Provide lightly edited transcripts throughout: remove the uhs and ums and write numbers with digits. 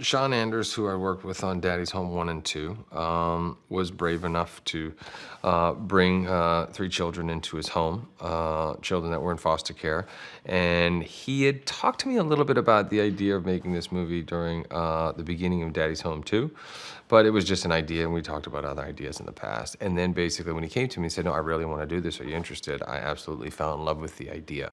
Sean Anders, who I worked with on Daddy's Home 1 and 2, was brave enough to bring 3 children into his home, children that were in foster care. And he had talked to me a little bit about the idea of making this movie during the beginning of Daddy's Home 2. But it was just an idea, and we talked about other ideas in the past. And then basically when he came to me and said, no, I really want to do this. Are you interested? I absolutely fell in love with the idea.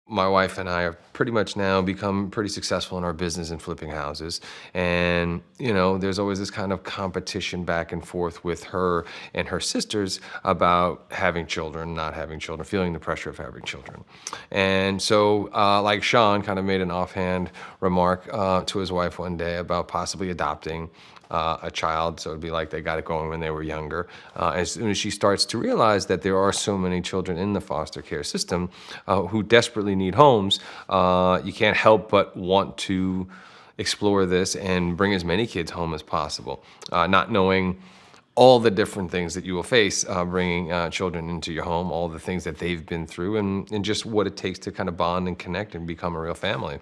My wife and I have pretty much now become pretty successful in our business in flipping houses. And, there's always this kind of competition back and forth with her and her sisters about having children, not having children, feeling the pressure of having children. And so, like Sean kind of made an offhand remark to his wife one day about possibly adopting a child. So it'd be like they got it going when they were younger. As soon as she starts to realize that there are so many children in the foster care system who desperately need homes, you can't help but want to explore this and bring as many kids home as possible, not knowing all the different things that you will face bringing children into your home, all the things that they've been through, and just what it takes to kind of bond and connect and become a real family.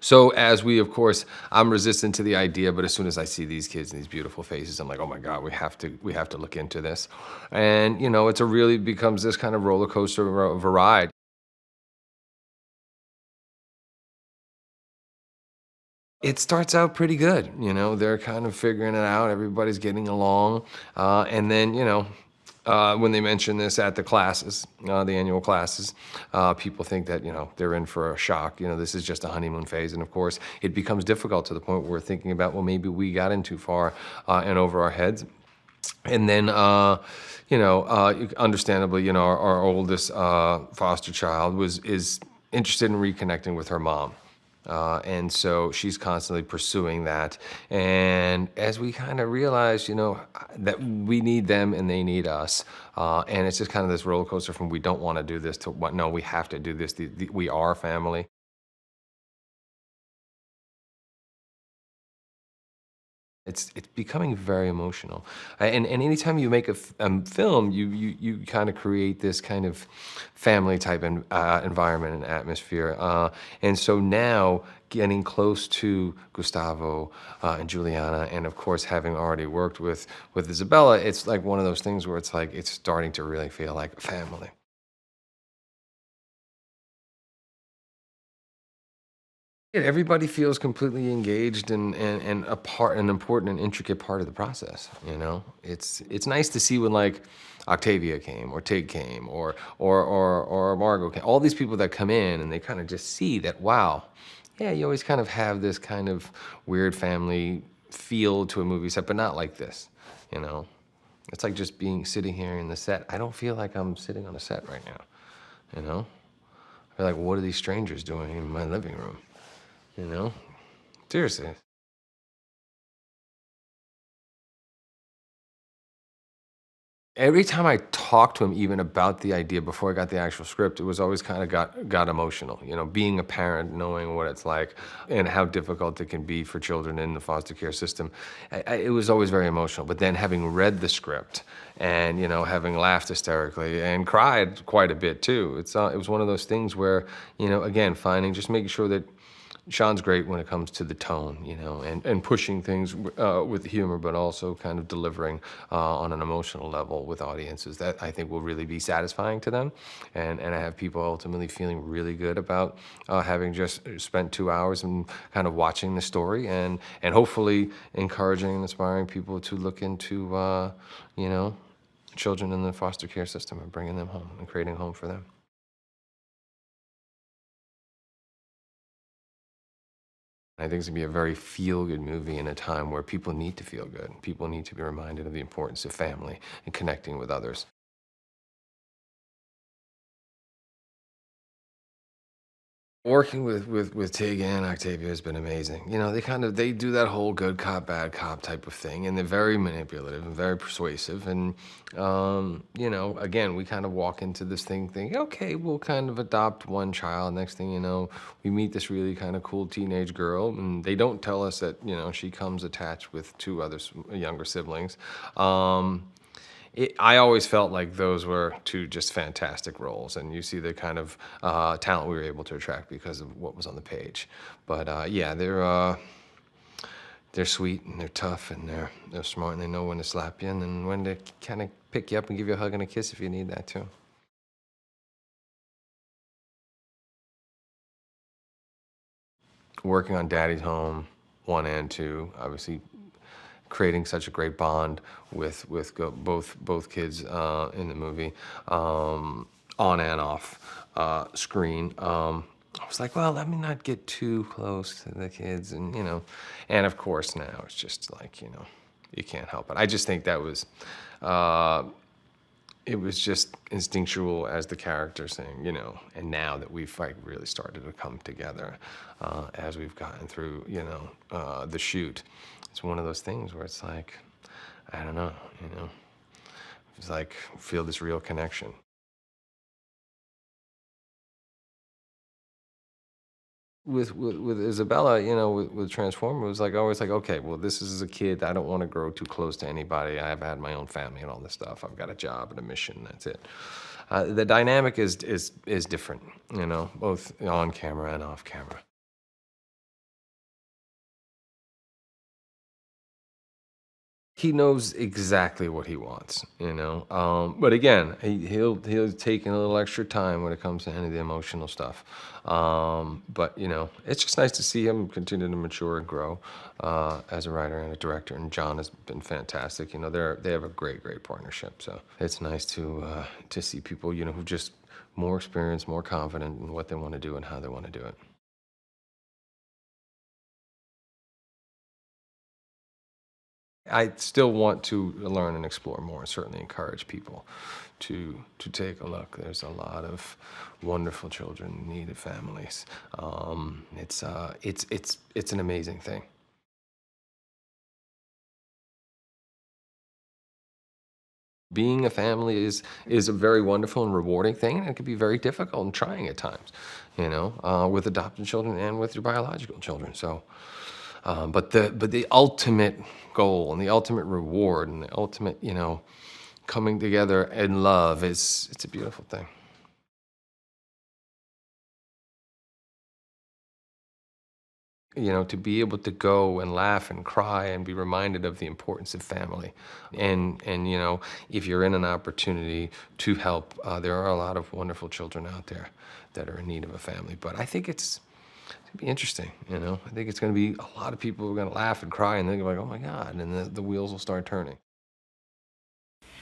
So as of course, I'm resistant to the idea, but as soon as I see these kids and these beautiful faces, I'm like, oh my God, we have to look into this. And, it's a really becomes this kind of roller coaster of a ride. It starts out pretty good, they're kind of figuring it out. Everybody's getting along. And then, when they mention this at the classes, the annual classes, people think that, they're in for a shock. This is just a honeymoon phase. And of course, it becomes difficult to the point where we're thinking about, well, maybe we got in too far and over our heads. And then, understandably, our oldest foster child is interested in reconnecting with her mom. And so she's constantly pursuing that. And as we kind of realize, that we need them and they need us. And it's just kind of this roller coaster from we don't want to do this to what, no, we have to do this. We are family. It's becoming very emotional, and anytime you make a film, you kind of create this kind of family type environment and atmosphere, and so now getting close to Gustavo and Juliana, and of course having already worked with Isabela, it's like one of those things where it's like it's starting to really feel like family. Yeah, everybody feels completely engaged and a part, an important and intricate part of the process. It's nice to see when like Octavia came or Tig came or Margot came. All these people that come in and they kind of just see that, wow, yeah, you always kind of have this kind of weird family feel to a movie set, but not like this. You know, it's like just sitting here in the set. I don't feel like I'm sitting on a set right now. You know, I feel like, what are these strangers doing in my living room? You know? Seriously. Every time I talked to him even about the idea before I got the actual script, it was always kind of got emotional. Being a parent, knowing what it's like and how difficult it can be for children in the foster care system, it was always very emotional. But then having read the script and, having laughed hysterically and cried quite a bit too, it was one of those things where, again, just making sure that Sean's great when it comes to the tone, and pushing things with humor, but also kind of delivering on an emotional level with audiences that I think will really be satisfying to them. And I have people ultimately feeling really good about having just spent 2 hours and kind of watching the story and hopefully encouraging and inspiring people to look into, children in the foster care system and bringing them home and creating a home for them. I think it's gonna be a very feel-good movie in a time where people need to feel good. People need to be reminded of the importance of family and connecting with others. Working with Tig and Octavia has been amazing. They do that whole good cop, bad cop type of thing, and they're very manipulative and very persuasive. And again, we kind of walk into this thing thinking, okay, we'll kind of adopt one child. Next thing you know, we meet this really kind of cool teenage girl, and they don't tell us that she comes attached with two other younger siblings. I always felt like those were two just fantastic roles, and you see the kind of talent we were able to attract because of what was on the page. But yeah, they're sweet and they're tough and they're smart and they know when to slap you and when to kind of pick you up and give you a hug and a kiss if you need that too. Working on Daddy's Home 1 and 2, obviously creating such a great bond with both kids in the movie, on and off screen. I was like, well, let me not get too close to the kids, and and of course now it's just like you can't help it. I just think that was. It was just instinctual as the character saying, and now that we've like really started to come together as we've gotten through, the shoot, it's one of those things where it's like, I don't know, it's like feel this real connection. With Isabella, with Transformer, it was like always like, okay, well, this is a kid. I don't want to grow too close to anybody. I've had my own family and all this stuff. I've got a job and a mission. That's it. The dynamic is different, both on camera and off camera. He knows exactly what he wants, But again, he'll take a little extra time when it comes to any of the emotional stuff. But it's just nice to see him continue to mature and grow as a writer and a director. And John has been fantastic. They have a great partnership. So it's nice to see people who just more experienced, more confident in what they want to do and how they want to do it. I still want to learn and explore more, and certainly encourage people to take a look. There's a lot of wonderful children in need of families. It's an amazing thing. Being a family is a very wonderful and rewarding thing, and it can be very difficult and trying at times, with adopted children and with your biological children. So, but the ultimate goal and the ultimate reward and the ultimate, coming together in love it's a beautiful thing. To be able to go and laugh and cry and be reminded of the importance of family. And if you're in an opportunity to help, there are a lot of wonderful children out there that are in need of a family. But I think it's gonna be interesting, I think it's going to be a lot of people who are going to laugh and cry and think like, oh my God, and the wheels will start turning.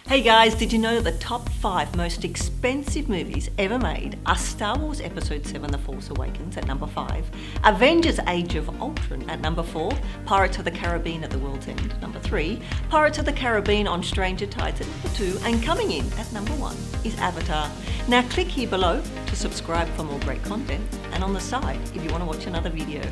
Hey guys, did you know the top 5 most expensive movies ever made are Star Wars Episode 7 The Force Awakens at number 5, Avengers Age of Ultron at number 4, Pirates of the Caribbean at the World's End number 3, Pirates of the Caribbean on Stranger Tides at number 2, and coming in at number 1 is Avatar. Now click here below to subscribe for more great content, and on the side if you want to watch another video.